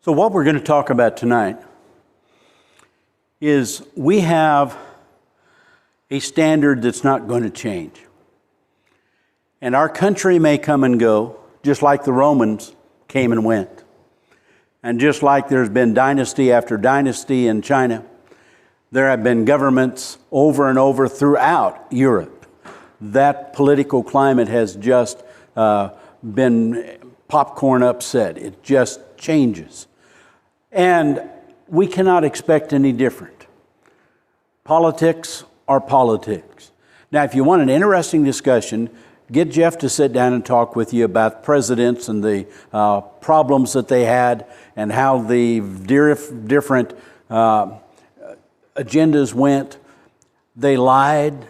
So what we're going to talk about tonight is we have a standard that's not going to change. And our country may come and go, just like the Romans came and went. And just like there's been dynasty after dynasty in China, there have been governments over and over throughout Europe. That political climate has just been popcorn upset. It just changes. And we cannot expect any different. Politics are politics. Now, if you want an interesting discussion, get Jeff to sit down and talk with you about presidents and the problems that they had and how the different agendas went. They lied.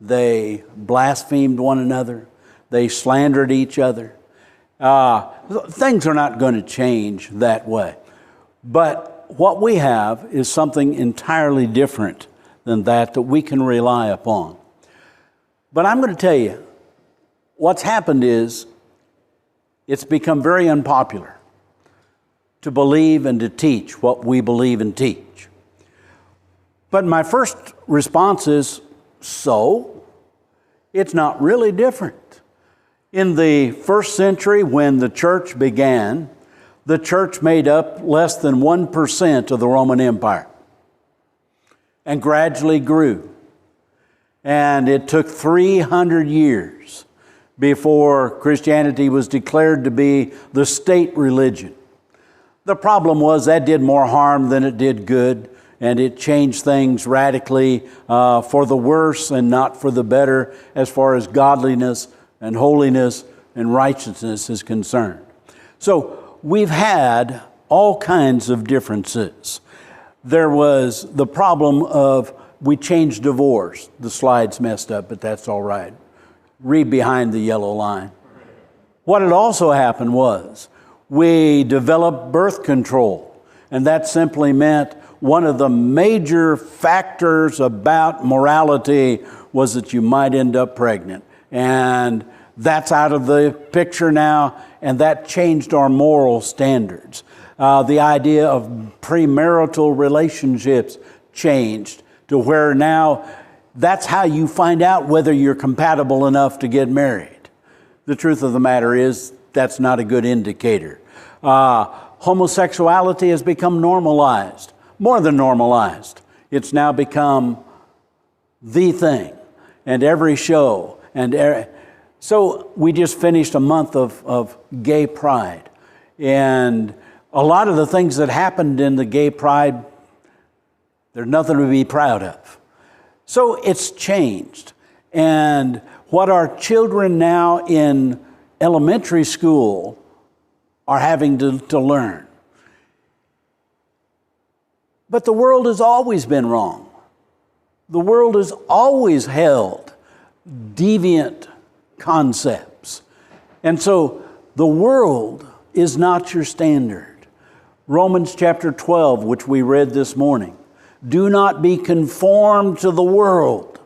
They blasphemed one another. They slandered each other. Things are not going to change that way. But what we have is something entirely different than that we can rely upon. But I'm going to tell you, what's happened is it's become very unpopular to believe and to teach what we believe and teach. But my first response is, so? It's not really different. In the first century, when the church began, the church made up less than 1% of the Roman Empire and gradually grew. And it took 300 years before Christianity was declared to be the state religion. The problem was that did more harm than it did good, and it changed things radically for the worse and not for the better as far as godliness and holiness and righteousness is concerned. So we've had all kinds of differences. There was the problem of we changed divorce. The slide's messed up, but that's all right. Read behind the yellow line. What had also happened was we developed birth control, and that simply meant one of the major factors about morality was that you might end up pregnant. And that's out of the picture now, and that changed our moral standards. The idea of premarital relationships changed to where now that's how you find out whether you're compatible enough to get married. The truth of the matter is that's not a good indicator. Homosexuality has become normalized, more than normalized. It's now become the thing, and every show. So we just finished a month of gay pride. And a lot of the things that happened in the gay pride, there's nothing to be proud of. So it's changed. And what our children now in elementary school are having to learn. But the world has always been wrong. The world has always held deviant concepts. And so the world is not your standard. Romans chapter 12, which we read this morning. Do not be conformed to the world,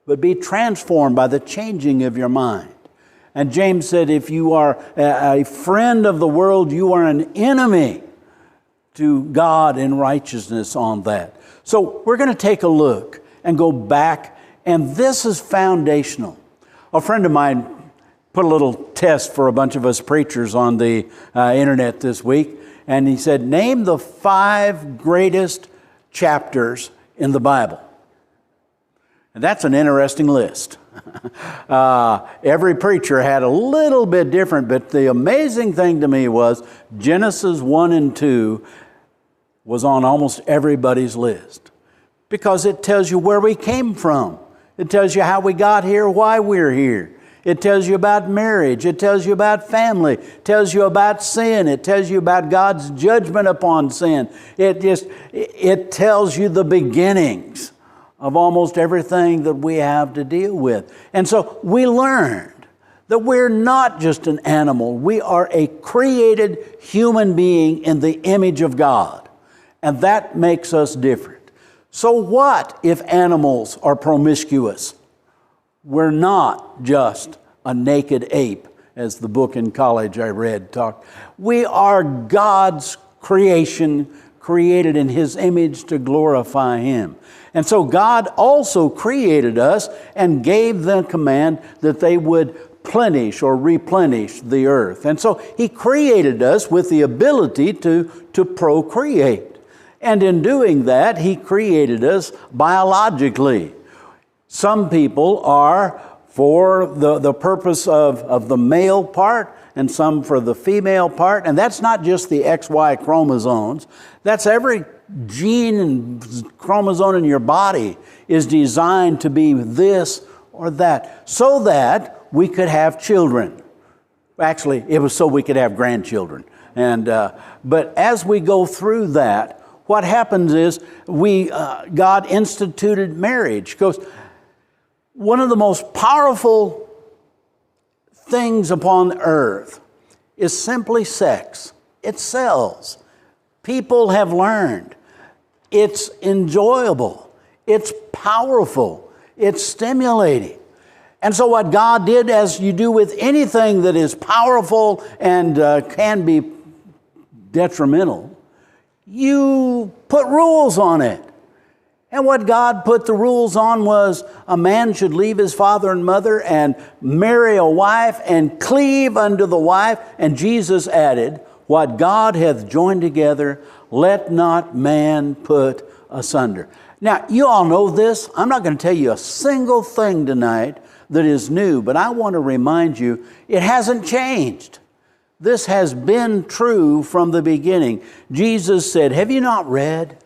but be transformed by the changing of your mind. And James said, if you are a friend of the world, you are an enemy to God in righteousness on that. So we're going to take a look and go back, and this is foundational. A friend of mine put a little test for a bunch of us preachers on the internet this week, and he said, name the 5 greatest chapters in the Bible. And that's an interesting list. Every preacher had a little bit different, but the amazing thing to me was Genesis 1 and 2 was on almost everybody's list because it tells you where we came from. It tells you how we got here, why we're here. It tells you about marriage. It tells you about family. It tells you about sin. It tells you about God's judgment upon sin. It tells you the beginnings of almost everything that we have to deal with. And so we learned that we're not just an animal. We are a created human being in the image of God. And that makes us different. So what if animals are promiscuous? We're not just a naked ape as the book in college I read talked. We are God's creation, created in His image to glorify Him. And so God also created us and gave the command that they would replenish the earth. And so He created us with the ability to procreate. And in doing that, He created us biologically. Some people are for the purpose of the male part and some for the female part. And that's not just the XY chromosomes. That's every gene and chromosome in your body is designed to be this or that, so that we could have children. Actually, it was so we could have grandchildren. But as we go through that, what happens is God instituted marriage. Because one of the most powerful things upon earth is simply sex. It sells. People have learned. It's enjoyable. It's powerful. It's stimulating. And so what God did, as you do with anything that is powerful and can be detrimental, you put rules on it. And what God put the rules on was a man should leave his father and mother and marry a wife and cleave unto the wife. And Jesus added, what God hath joined together, let not man put asunder. Now, you all know this. I'm not going to tell you a single thing tonight that is new, but I want to remind you, it hasn't changed. This has been true from the beginning. Jesus said, have you not read?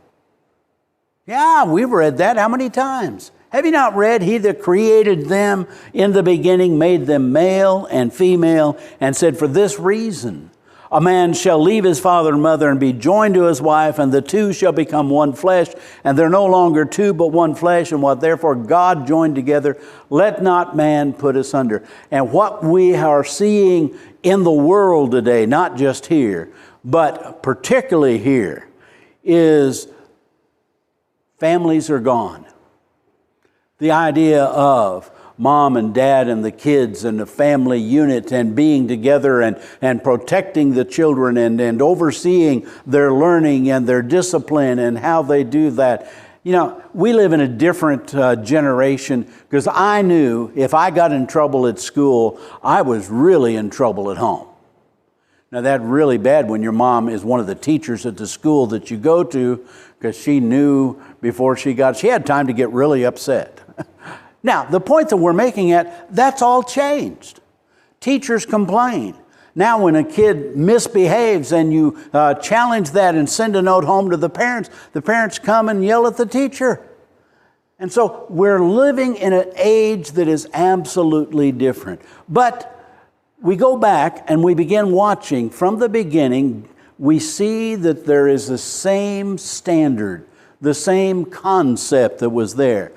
Yeah, we've read that. How many times? Have you not read, He that created them in the beginning made them male and female, and said, for this reason, a man shall leave his father and mother and be joined to his wife, and the two shall become one flesh, and they're no longer two but one flesh, and what therefore God joined together, let not man put asunder. And what we are seeing in the world today, not just here, but particularly here, is families are gone. The idea of mom and dad and the kids and the family unit and being together and protecting the children and overseeing their learning and their discipline and how they do that. You know, we live in a different generation, because I knew if I got in trouble at school, I was really in trouble at home. Now, that's really bad when your mom is one of the teachers at the school that you go to, because she knew before she had time to get really upset. Now, the point that we're making that's all changed. Teachers complain. Now, when a kid misbehaves and you challenge that and send a note home to the parents come and yell at the teacher. And so we're living in an age that is absolutely different. But we go back and we begin watching from the beginning. We see that there is the same standard, the same concept that was there.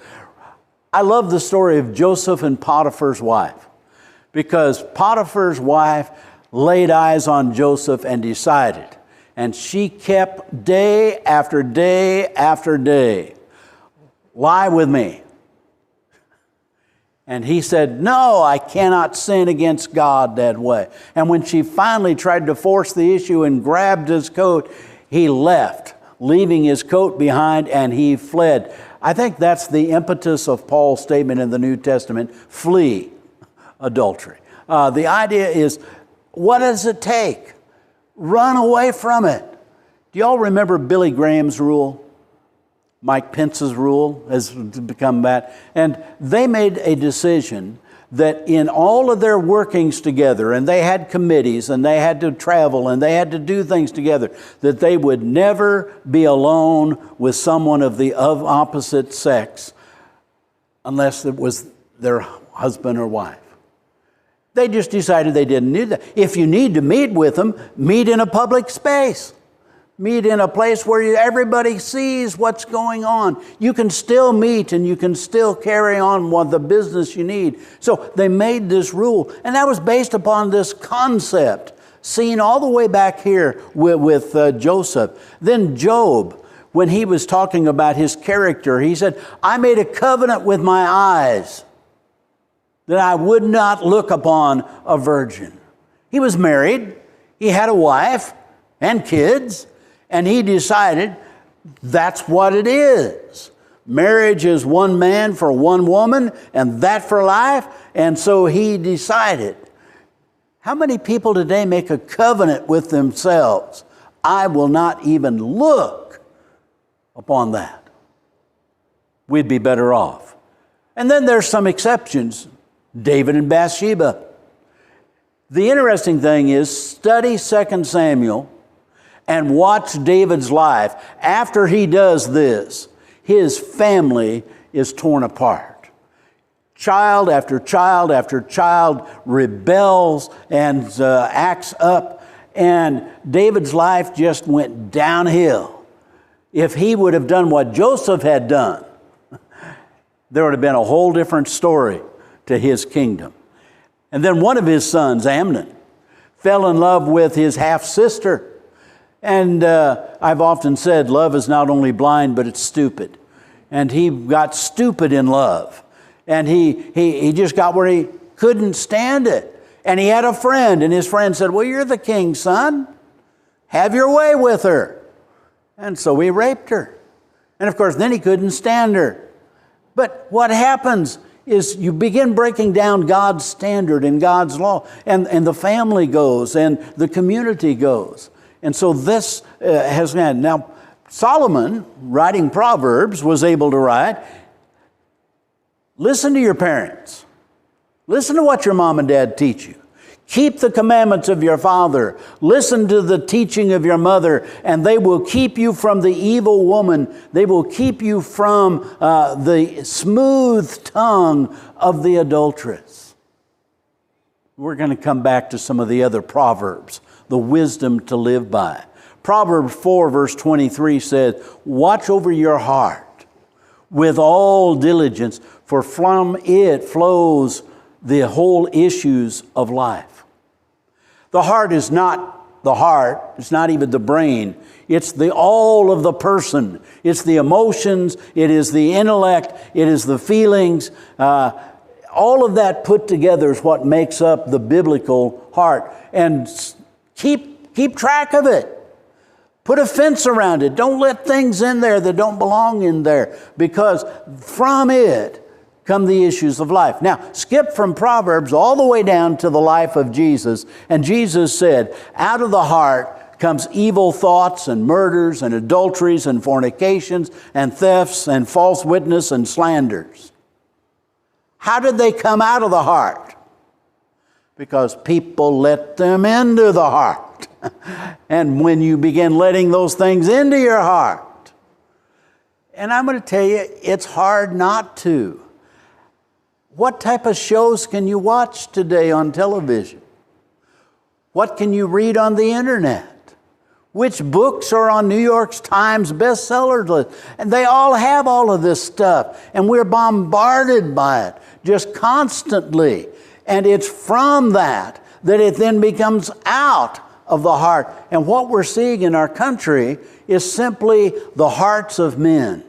I love the story of Joseph and Potiphar's wife, because Potiphar's wife laid eyes on Joseph and decided, and she kept day after day after day, lie with me. And he said, no, I cannot sin against God that way. And when she finally tried to force the issue and grabbed his coat, he left, leaving his coat behind, and he fled. I think that's the impetus of Paul's statement in the New Testament, flee adultery. The idea is, what does it take? Run away from it. Do you all remember Billy Graham's rule? Mike Pence's rule has become that. And they made a decision that in all of their workings together, and they had committees, and they had to travel, and they had to do things together, that they would never be alone with someone of opposite sex unless it was their husband or wife. They just decided they didn't need that. If you need to meet with them, meet in a public space. Meet in a place where everybody sees what's going on. You can still meet and you can still carry on with the business you need. So they made this rule. And that was based upon this concept seen all the way back here with Joseph. Then Job, when he was talking about his character, he said, I made a covenant with my eyes that I would not look upon a virgin. He was married. He had a wife and kids. And he decided that's what it is. Marriage is one man for one woman, and that for life. And so he decided. How many people today make a covenant with themselves? I will not even look upon that. We'd be better off. And then there's some exceptions. David and Bathsheba. The interesting thing is, study 2 Samuel and watch David's life. After he does this, his family is torn apart. Child after child after child rebels and acts up. And David's life just went downhill. If he would have done what Joseph had done, there would have been a whole different story to his kingdom. And then one of his sons, Amnon, fell in love with his half-sister. And I've often said love is not only blind, but it's stupid. And he got stupid in love. And he just got where he couldn't stand it. And he had a friend, and his friend said, well, you're the king's son. Have your way with her. And so he raped her. And of course, then he couldn't stand her. But what happens is you begin breaking down God's standard and God's law, and the family goes, and the community goes. And so this has been. Now, Solomon, writing Proverbs, was able to write, listen to your parents. Listen to what your mom and dad teach you. Keep the commandments of your father. Listen to the teaching of your mother, and they will keep you from the evil woman. They will keep you from the smooth tongue of the adulteress. We're going to come back to some of the other proverbs, the wisdom to live by. Proverbs 4 verse 23 says, watch over your heart with all diligence, for from it flows the whole issues of life. The heart is not the heart. It's not even the brain. It's the all of the person. It's the emotions. It is the intellect. It is the feelings. All of that put together is what makes up the biblical heart. And keep track of it. Put a fence around it. Don't let things in there that don't belong in there, because from it come the issues of life. Now, skip from Proverbs all the way down to the life of Jesus. And Jesus said, out of the heart comes evil thoughts and murders and adulteries and fornications and thefts and false witness and slanders. How did they come out of the heart? Because people let them into the heart. And when you begin letting those things into your heart, and I'm going to tell you, it's hard not to. What type of shows can you watch today on television? What can you read on the internet? Which books are on New York Times bestseller list? And they all have all of this stuff. And we're bombarded by it just constantly. And it's from that it then becomes out of the heart. And what we're seeing in our country is simply the hearts of men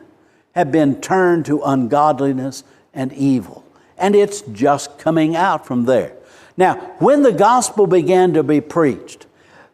have been turned to ungodliness and evil. And it's just coming out from there. Now, when the gospel began to be preached,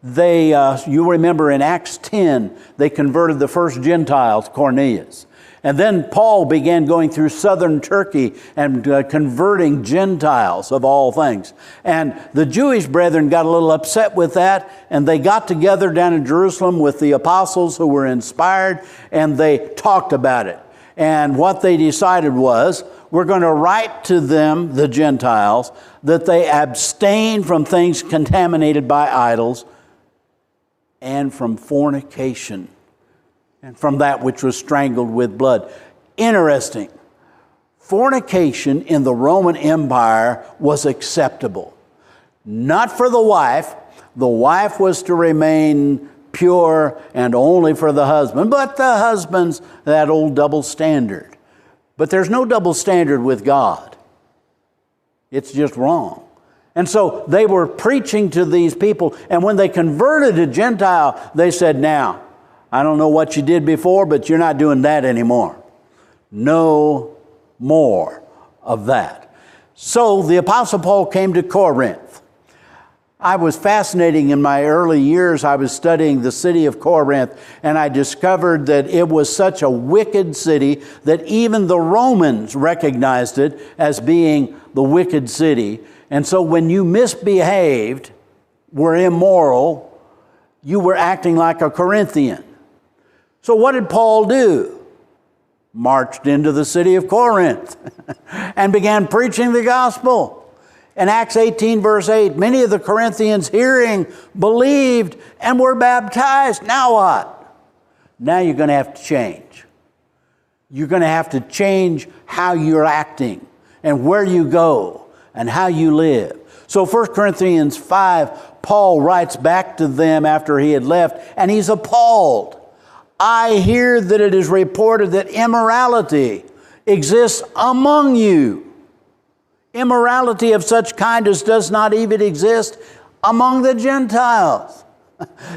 you remember in Acts 10, they converted the first Gentiles, Cornelius. And then Paul began going through southern Turkey and converting Gentiles of all things. And the Jewish brethren got a little upset with that, and they got together down in Jerusalem with the apostles who were inspired, and they talked about it. And what they decided was, we're going to write to them, the Gentiles, that they abstain from things contaminated by idols and from fornication and from that which was strangled with blood. Interesting. Fornication in the Roman Empire was acceptable. Not for the wife. The wife was to remain pure and only for the husband. But the husband's that old double standard. But there's no double standard with God. It's just wrong. And so they were preaching to these people. And when they converted a Gentile, they said, now, I don't know what you did before, but you're not doing that anymore. No more of that. So the Apostle Paul came to Corinth. I was fascinating in my early years. I was studying the city of Corinth, and I discovered that it was such a wicked city that even the Romans recognized it as being the wicked city. And so when you misbehaved, were immoral, you were acting like a Corinthian. So what did Paul do? Marched into the city of Corinth and began preaching the gospel. In Acts 18, verse 8, many of the Corinthians hearing believed and were baptized. Now what? Now you're going to have to change. You're going to have to change how you're acting and where you go and how you live. So 1 Corinthians 5, Paul writes back to them after he had left, and he's appalled. I hear that it is reported that immorality exists among you. Immorality of such kind as does not even exist among the Gentiles.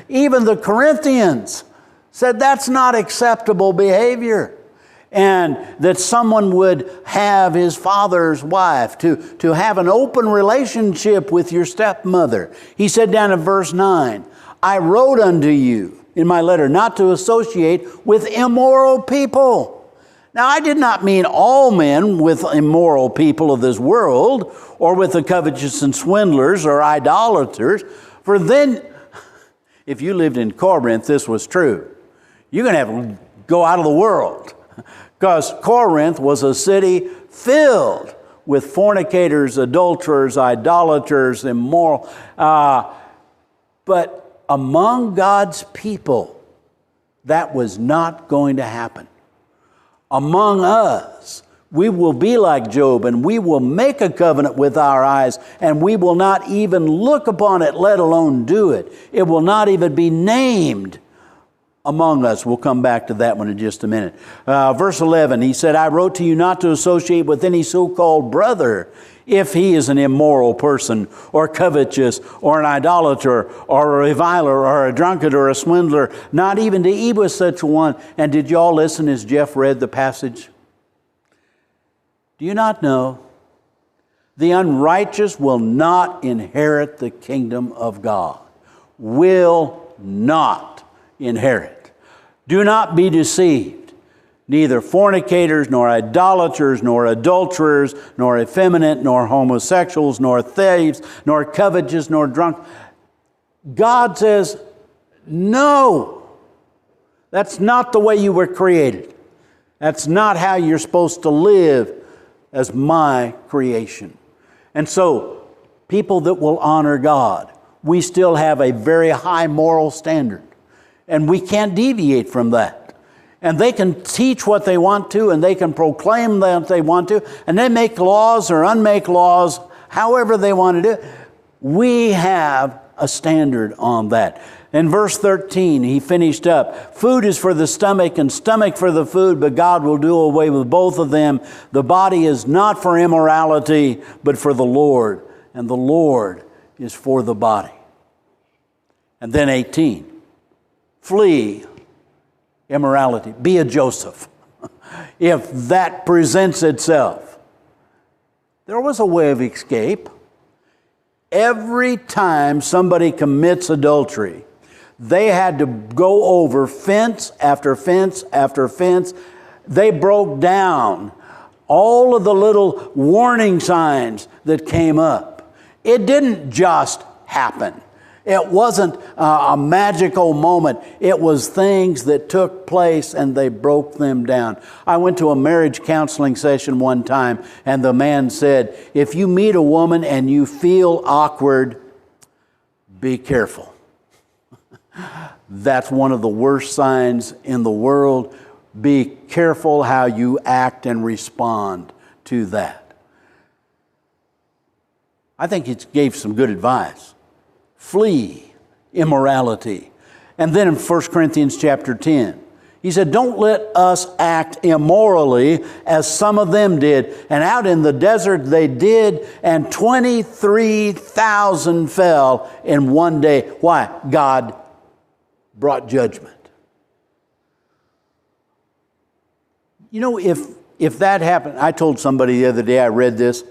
Even the Corinthians said that's not acceptable behavior. And that someone would have his father's wife, to have an open relationship with your stepmother. He said down in verse 9, I wrote unto you in my letter not to associate with immoral people. Now, I did not mean all men with immoral people of this world, or with the covetous and swindlers or idolaters. For then, if you lived in Corinth, this was true. You're going to have to go out of the world. Because Corinth was a city filled with fornicators, adulterers, idolaters, immoral. But among God's people, that was not going to happen. Among us, we will be like Job, and we will make a covenant with our eyes, and we will not even look upon it, let alone do it. It will not even be named among us. We'll come back to that one in just a minute. Verse 11, he said, I wrote to you not to associate with any so-called brother if he is an immoral person, or covetous, or an idolater, or a reviler, or a drunkard, or a swindler, not even to eat with such a one. And did y'all listen as Jeff read the passage? Do you not know? The unrighteous will not inherit the kingdom of God. Will not inherit. Do not be deceived. Neither fornicators, nor idolaters, nor adulterers, nor effeminate, nor homosexuals, nor thieves, nor covetous, nor drunk. God says, no, that's not the way you were created. That's not how you're supposed to live as my creation. And so, people that will honor God, we still have a very high moral standard. And we can't deviate from that. And they can teach what they want to, and they can proclaim that they want to, and they make laws or unmake laws, however they want to do it. We have a standard on that. In verse 13, he finished up, food is for the stomach and stomach for the food, but God will do away with both of them. The body is not for immorality, but for the Lord, and the Lord is for the body. And then 18, flee immorality. Be a Joseph. If that presents itself. There was a way of escape. Every time somebody commits adultery, they had to go over fence after fence after fence. They broke down all of the little warning signs that came up. It didn't just happen. It wasn't a magical moment. It was things that took place and they broke them down. I went to a marriage counseling session one time, and the man said, if you meet a woman and you feel awkward, be careful. That's one of the worst signs in the world. Be careful how you act and respond to that. I think he gave some good advice. Flee immorality. And then in 1 Corinthians chapter 10, he said, don't let us act immorally as some of them did. And out in the desert they did, and 23,000 fell in one day. Why? God brought judgment. You know, if that happened, I told somebody the other day, I read this,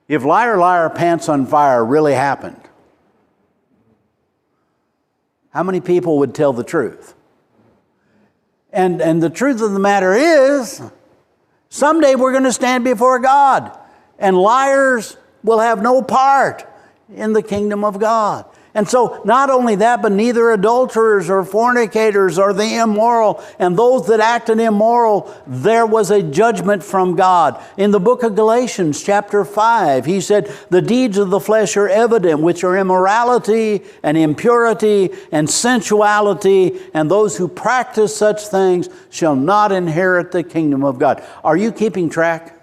if Liar, Liar, Pants on Fire really happened, how many people would tell the truth? And the truth of the matter is, someday we're going to stand before God, and liars will have no part in the kingdom of God. And so not only that, but neither adulterers or fornicators or the immoral and those that acted immoral, there was a judgment from God. In the book of Galatians chapter 5, he said, the deeds of the flesh are evident, which are immorality and impurity and sensuality, and those who practice such things shall not inherit the kingdom of God. Are you keeping track?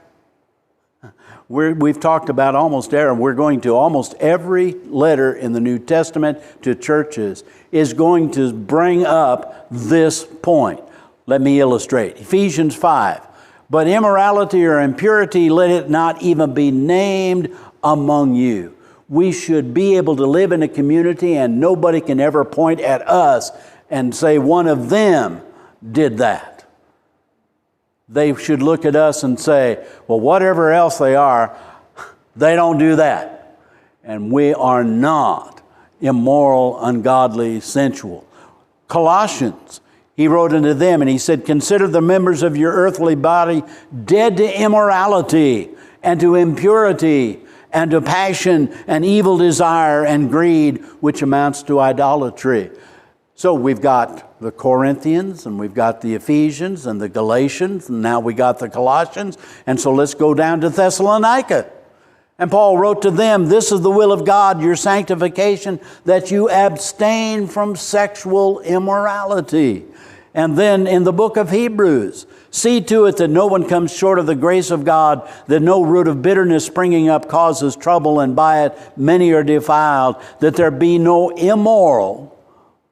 We've talked about we're going to almost every letter in the New Testament to churches is going to bring up this point. Let me illustrate. Ephesians 5. But immorality or impurity, let it not even be named among you. We should be able to live in a community and nobody can ever point at us and say one of them did that. They should look at us and say, well, whatever else they are, they don't do that. And we are not immoral, ungodly, sensual. Colossians, he wrote unto them and he said, consider the members of your earthly body dead to immorality and to impurity and to passion and evil desire and greed, which amounts to idolatry. So we've got the Corinthians, and we've got the Ephesians, and the Galatians, and now we got the Colossians. And so let's go down to Thessalonica. And Paul wrote to them, this is the will of God, your sanctification, that you abstain from sexual immorality. And then in the book of Hebrews, see to it that no one comes short of the grace of God, that no root of bitterness springing up causes trouble, and by it many are defiled, that there be no immoral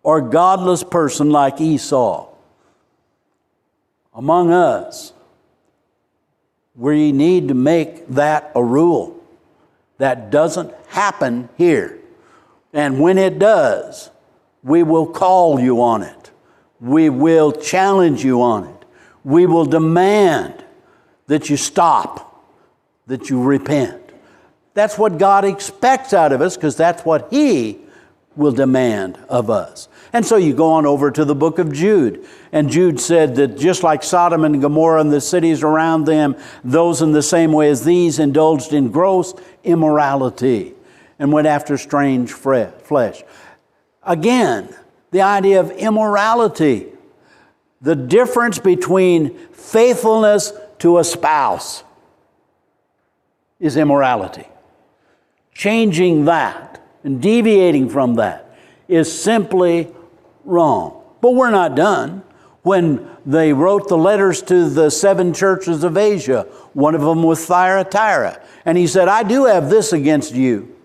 or godless person like Esau among us. We need to make that a rule. That doesn't happen here. And when it does, we will call you on it. We will challenge you on it. We will demand that you stop, that you repent. That's what God expects out of us, because that's what He will demand of us. And so you go on over to the book of Jude. And Jude said that just like Sodom and Gomorrah and the cities around them, those in the same way as these indulged in gross immorality and went after strange flesh. Again, the idea of immorality, the difference between faithfulness to a spouse is immorality. Changing that and deviating from that is simply wrong. But we're not done. When they wrote the letters to the 7 churches of Asia, one of them was Thyatira, and he said, I do have this against you,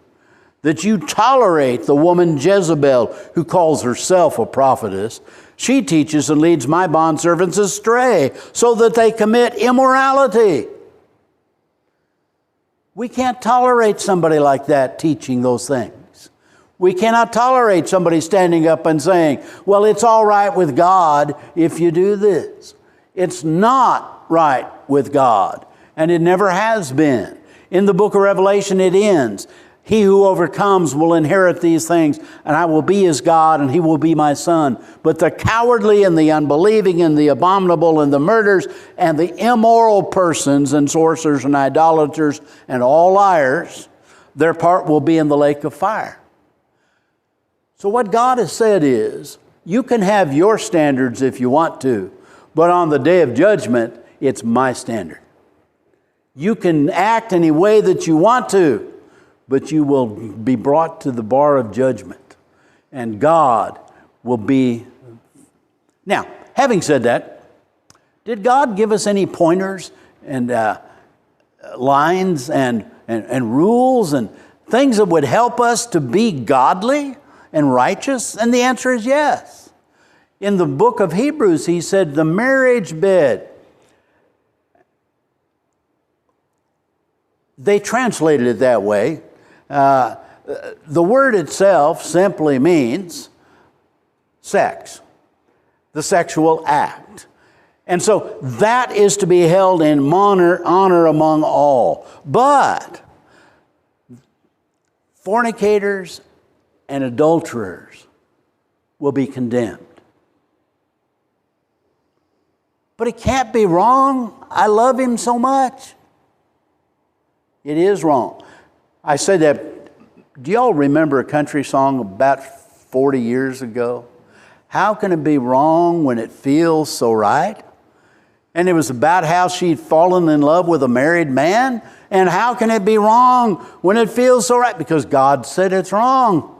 that you tolerate the woman Jezebel, who calls herself a prophetess. She teaches and leads my bondservants astray, so that they commit immorality. We can't tolerate somebody like that teaching those things. We cannot tolerate somebody standing up and saying, well, it's all right with God if you do this. It's not right with God, and it never has been. In the book of Revelation, it ends, he who overcomes will inherit these things, and I will be his God, and he will be my son. But the cowardly and the unbelieving and the abominable and the murderers and the immoral persons and sorcerers and idolaters and all liars, their part will be in the lake of fire. So what God has said is, you can have your standards if you want to, but on the day of judgment, it's my standard. You can act any way that you want to, but you will be brought to the bar of judgment, and God will be. Now, having said that, did God give us any pointers and lines and rules and things that would help us to be godly and righteous? And the answer is yes. In the book of Hebrews, he said the marriage bed. They translated it that way. The word itself simply means sex, the sexual act. And so that is to be held in honor among all. But fornicators and adulterers will be condemned. But it can't be wrong. I love him so much. It is wrong. I said that, do y'all remember a country song about 40 years ago? How can it be wrong when it feels so right? And it was about how she'd fallen in love with a married man. And how can it be wrong when it feels so right? Because God said it's wrong.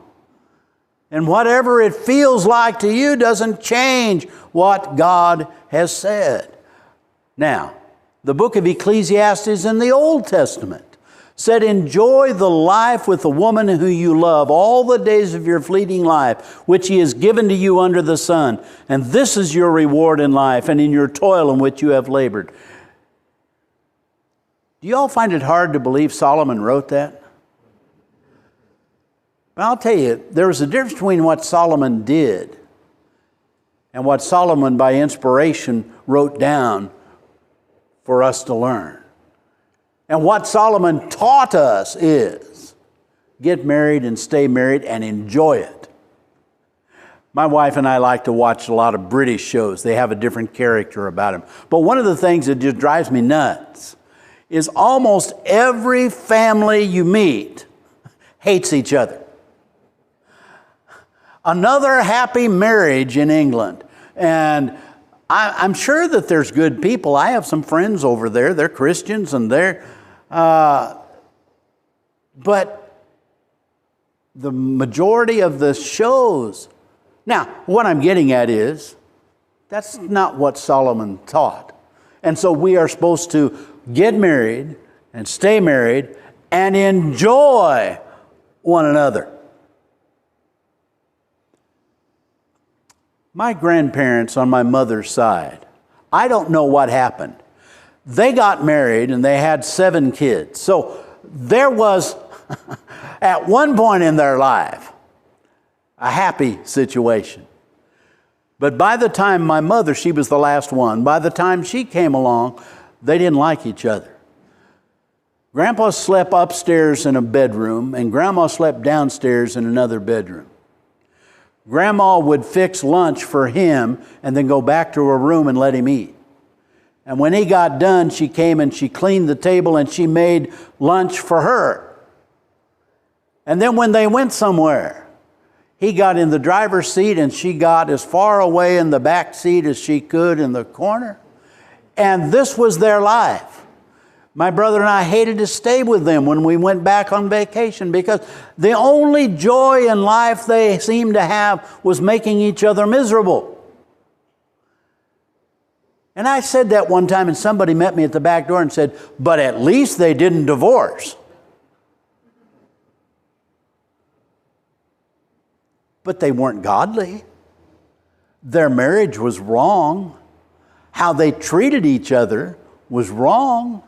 And whatever it feels like to you doesn't change what God has said. Now, the book of Ecclesiastes in the Old Testament said, enjoy the life with the woman who you love all the days of your fleeting life, which he has given to you under the sun. And this is your reward in life and in your toil in which you have labored. Do you all find it hard to believe Solomon wrote that? Well, I'll tell you, there was a difference between what Solomon did and what Solomon, by inspiration, wrote down for us to learn. And what Solomon taught us is get married and stay married and enjoy it. My wife and I like to watch a lot of British shows. They have a different character about them. But one of the things that just drives me nuts is almost every family you meet hates each other. Another happy marriage in England. And I'm sure that there's good people. I have some friends over there. They're Christians and but the majority of the shows. Now, what I'm getting at is, that's not what Solomon taught. And so we are supposed to get married and stay married and enjoy one another. My grandparents on my mother's side, I don't know what happened. They got married and they had 7 kids. So there was, at one point in their life, a happy situation. But by the time my mother, she was the last one, by the time she came along, they didn't like each other. Grandpa slept upstairs in a bedroom and Grandma slept downstairs in another bedroom. Grandma would fix lunch for him and then go back to her room and let him eat. And when he got done, she came and she cleaned the table and she made lunch for her. And then when they went somewhere, he got in the driver's seat and she got as far away in the back seat as she could in the corner. And this was their life. My brother and I hated to stay with them when we went back on vacation because the only joy in life they seemed to have was making each other miserable. And I said that one time and somebody met me at the back door and said, but at least they didn't divorce. But they weren't godly. Their marriage was wrong. How they treated each other was wrong.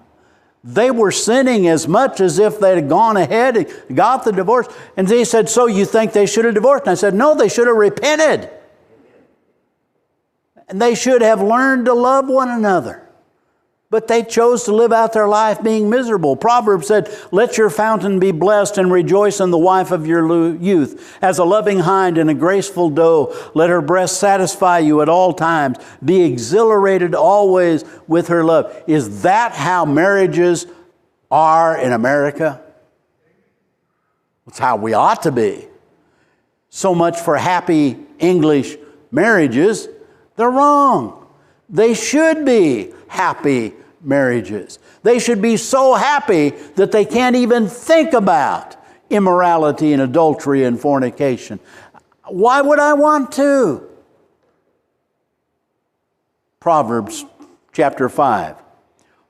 They were sinning as much as if they had gone ahead and got the divorce. And they said, so you think they should have divorced? And I said, no, they should have repented. And they should have learned to love one another. But they chose to live out their life being miserable. Proverbs said, let your fountain be blessed and rejoice in the wife of your youth. As a loving hind and a graceful doe, let her breast satisfy you at all times. Be exhilarated always with her love. Is that how marriages are in America? That's how we ought to be. So much for happy English marriages. They're wrong. They should be happy marriages. They should be so happy that they can't even think about immorality and adultery and fornication. Why would I want to? Proverbs chapter 5.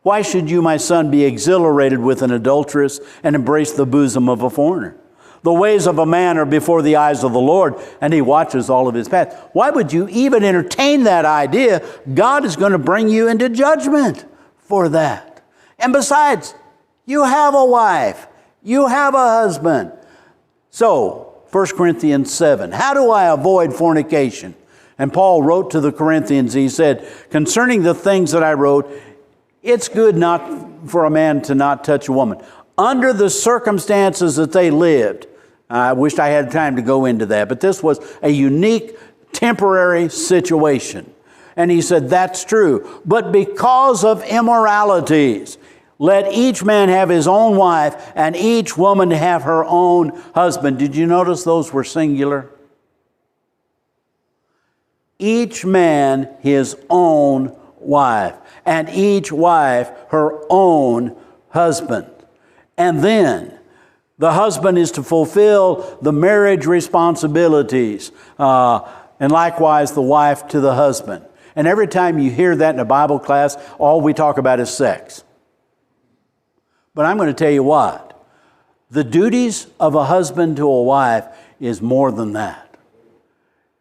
Why should you, my son, be exhilarated with an adulteress and embrace the bosom of a foreigner? The ways of a man are before the eyes of the Lord, and he watches all of his paths. Why would you even entertain that idea? God is going to bring you into judgment for that. And besides, you have a wife. You have a husband. So, 1 Corinthians 7, how do I avoid fornication? And Paul wrote to the Corinthians, he said, concerning the things that I wrote, it's good not for a man to not touch a woman. Under the circumstances that they lived, I wished I had time to go into that, but this was a unique temporary situation. And he said, that's true. But because of immoralities, let each man have his own wife and each woman have her own husband. Did you notice those were singular? Each man his own wife and each wife her own husband. And then the husband is to fulfill the marriage responsibilities, and likewise the wife to the husband. And every time you hear that in a Bible class, all we talk about is sex. But I'm going to tell you what, the duties of a husband to a wife is more than that.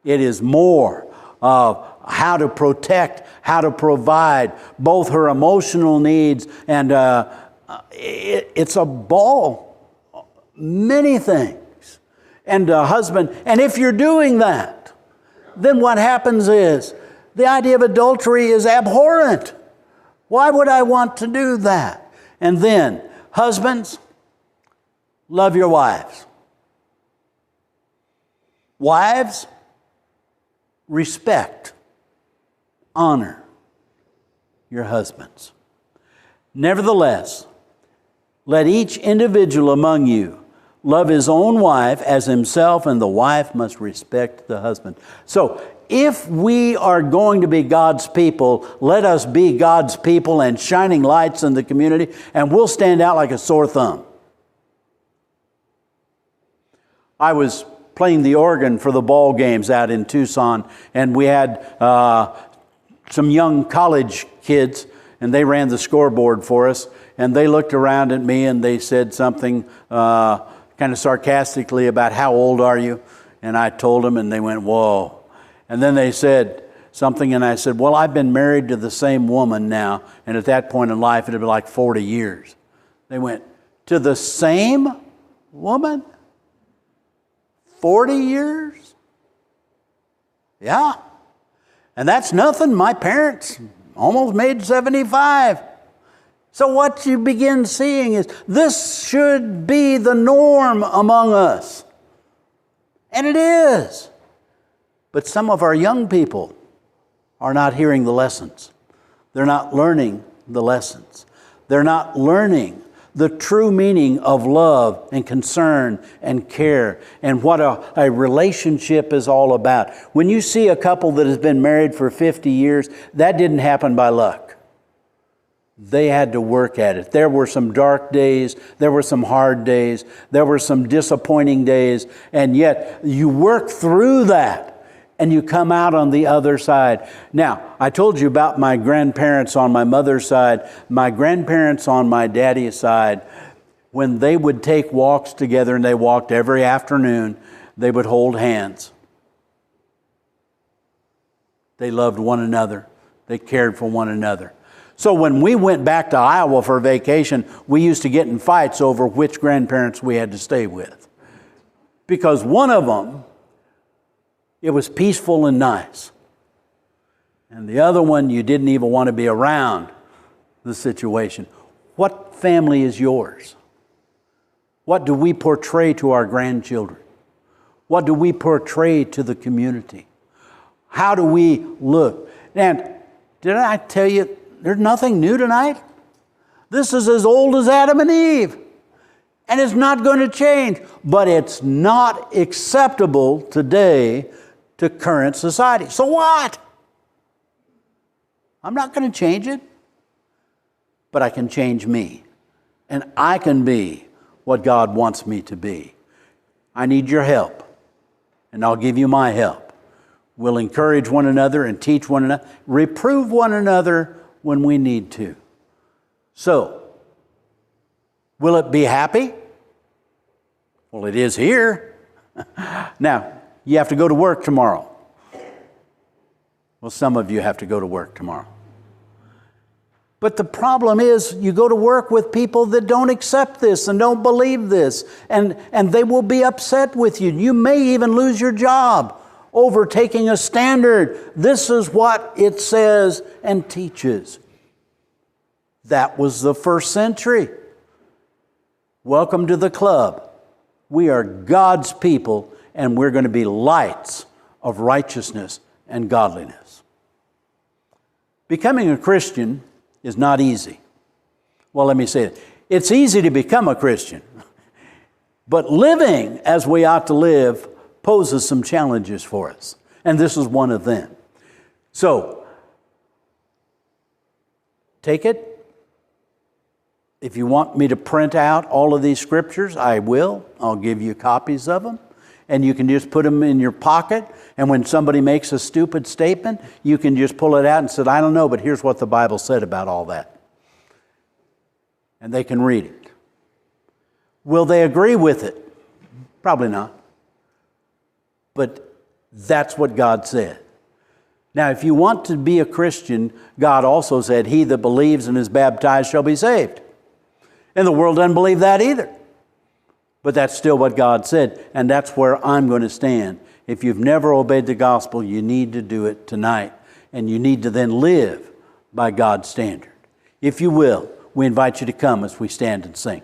It is more of how to protect, how to provide both her emotional needs, and it's a ball, many things. And a husband, and if you're doing that, then what happens is the idea of adultery is abhorrent. Why would I want to do that? And then, husbands, love your wives. Wives, respect, honor your husbands. Nevertheless, let each individual among you love his own wife as himself, and the wife must respect the husband. So, if we are going to be God's people, let us be God's people and shining lights in the community, and we'll stand out like a sore thumb. I was playing the organ for the ball games out in Tucson, and we had some young college kids, and they ran the scoreboard for us, and they looked around at me and they said something kind of sarcastically about how old are you? And I told them, and they went, whoa. And then they said something, and I said, well, I've been married to the same woman now, and at that point in life, it'd be like 40 years. They went, to the same woman? 40 years? Yeah. And that's nothing. My parents almost made 75. So what you begin seeing is this should be the norm among us. And it is. But some of our young people are not hearing the lessons. They're not learning the lessons. They're not learning the true meaning of love and concern and care and what a relationship is all about. When you see a couple that has been married for 50 years, that didn't happen by luck. They had to work at it. There were some dark days. There were some hard days. There were some disappointing days. And yet you work through that and you come out on the other side. Now, I told you about my grandparents on my mother's side. My grandparents on my daddy's side, when they would take walks together, and they walked every afternoon, they would hold hands. They loved one another. They cared for one another. So when we went back to Iowa for vacation, we used to get in fights over which grandparents we had to stay with. Because one of them, it was peaceful and nice. And the other one, you didn't even want to be around the situation. What family is yours? What do we portray to our grandchildren? What do we portray to the community? How do we look? And did I tell you, there's nothing new tonight? This is as old as Adam and Eve. And it's not going to change. But it's not acceptable today to current society. So what? I'm not going to change it. But I can change me. And I can be what God wants me to be. I need your help. And I'll give you my help. We'll encourage one another and teach one another. Reprove one another when we need to. So, will it be happy? Well, it is here. Now, you have to go to work tomorrow. Well, some of you have to go to work tomorrow. But the problem is you go to work with people that don't accept this and don't believe this, and they will be upset with you. You may even lose your job over taking a standard. This is what it says and teaches. That was the first century. Welcome to the club. We are God's people, and we're going to be lights of righteousness and godliness. Becoming a Christian is not easy. Well, let me say it. It's easy to become a Christian, but living as we ought to live poses some challenges for us, and this is one of them. So, take it. If you want me to print out all of these scriptures, I will. I'll give you copies of them. And you can just put them in your pocket. And when somebody makes a stupid statement, you can just pull it out and say, I don't know, but here's what the Bible said about all that. And they can read it. Will they agree with it? Probably not. But that's what God said. Now, if you want to be a Christian, God also said, he that believes and is baptized shall be saved. And the world doesn't believe that either. But that's still what God said, and that's where I'm going to stand. If you've never obeyed the gospel, you need to do it tonight, and you need to then live by God's standard. If you will, we invite you to come as we stand and sing.